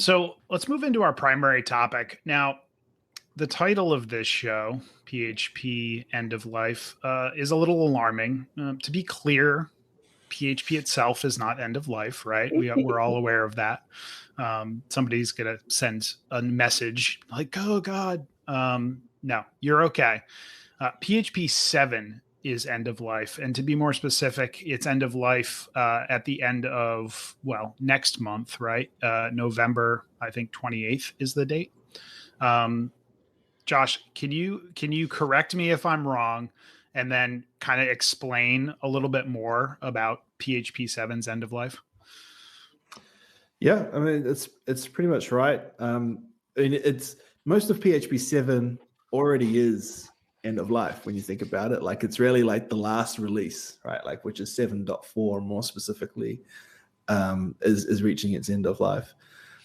So let's move into our primary topic. Now, the title of this show, PHP End of Life, is a little alarming. To be clear, PHP itself is not end of life, right? We're all aware of that. Somebody's going to send a message like, oh, God. No, you're okay. PHP 7 is end of life. And to be more specific, it's end of life at the end of, next month, right? November, I think 28th is the date. Josh, can you correct me if I'm wrong and then kind of explain a little bit more about PHP 7's end of life? Yeah, I mean, it's pretty much right. It's most of PHP 7 already is end of life when you think about it. Like, it's really like the last release, right? Like, which is 7.4 more specifically, is reaching its end of life.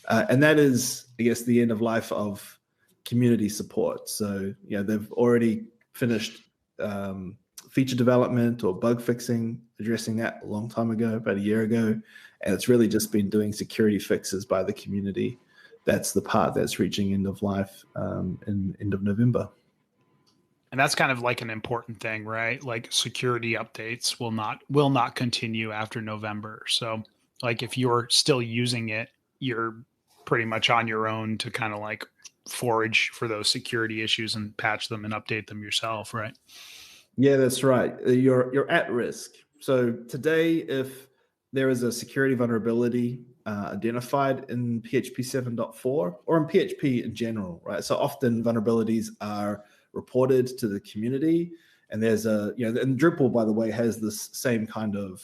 And that is, I guess, the end of life of community support. So, they've already finished feature development or bug fixing, addressing that a long time ago, about a year ago. And it's really just been doing security fixes by the community. That's the part that's reaching end of life in end of November. And that's kind of like an important thing, right? Like, security updates will not continue after November. So like, if you're still using it, you're pretty much on your own to kind of like forage for those security issues and patch them and update them yourself, right? Yeah, that's right. You're at risk. So today, if there is a security vulnerability identified in PHP 7.4 or in PHP in general, right? So often vulnerabilities are reported to the community, and there's and Drupal, by the way, has this same kind of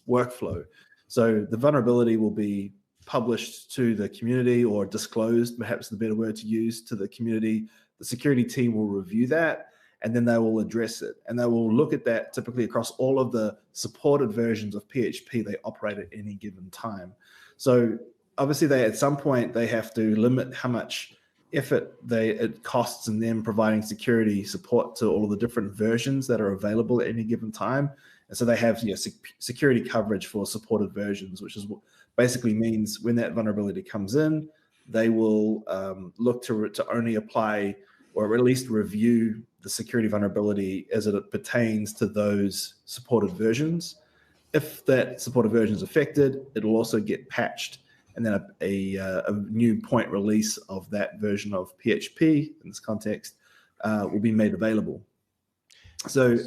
workflow. So the vulnerability will be published to the community, or disclosed, perhaps the better word to use, to the community. The security team will review that, and then they will address it. And they will look at that typically across all of the supported versions of PHP they operate at any given time. So obviously at some point they have to limit how much effort it costs in them providing security support to all of the different versions that are available at any given time. And so they have security coverage for supported versions, which is what basically means when that vulnerability comes in, they will look to only apply, or at least review, the security vulnerability as it pertains to those supported versions. If that supported version is affected, it'll also get patched, and then a new point release of that version of PHP in this context will be made available. So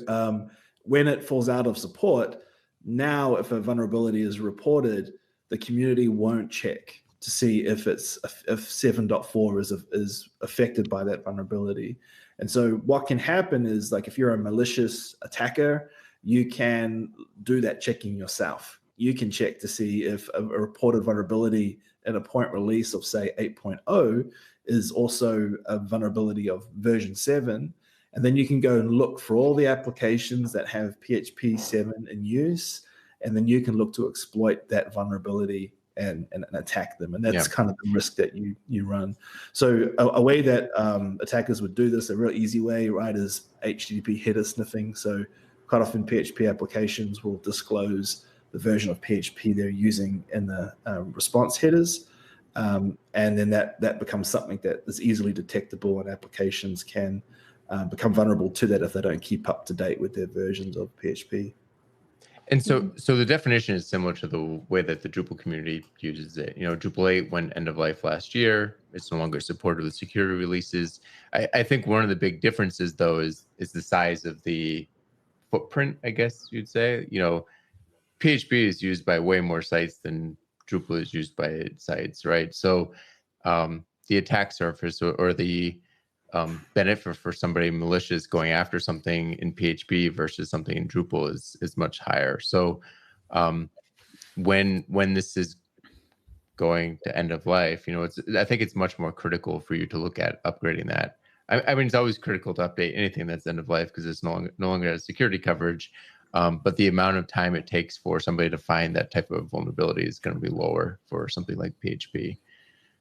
when it falls out of support, now if a vulnerability is reported, the community won't check to see if 7.4 is affected by that vulnerability. And so what can happen is, like, if you're a malicious attacker, you can do that checking yourself. You can check to see if a reported vulnerability in a point release of, say, 8.0 is also a vulnerability of version 7. And then you can go and look for all the applications that have PHP 7 in use, and then you can look to exploit that vulnerability and attack them. And that's kind of the risk that you run. So a way that attackers would do this, a real easy way, right, is HTTP header sniffing. So quite often PHP applications will disclose the version of PHP they're using in the response headers. And then that becomes something that is easily detectable, and applications can become vulnerable to that if they don't keep up to date with their versions of PHP. And so the definition is similar to the way that the Drupal community uses it. Drupal 8 went end of life last year. It's no longer supported with security releases. I think one of the big differences, though, is the size of the footprint, I guess you'd say. PHP is used by way more sites than Drupal is used by sites, right? So the attack surface or the benefit for somebody malicious going after something in PHP versus something in Drupal is much higher. So when this is going to end of life, I think it's much more critical for you to look at upgrading that. I mean, it's always critical to update anything that's end of life because it's no longer has security coverage. But the amount of time it takes for somebody to find that type of vulnerability is going to be lower for something like PHP.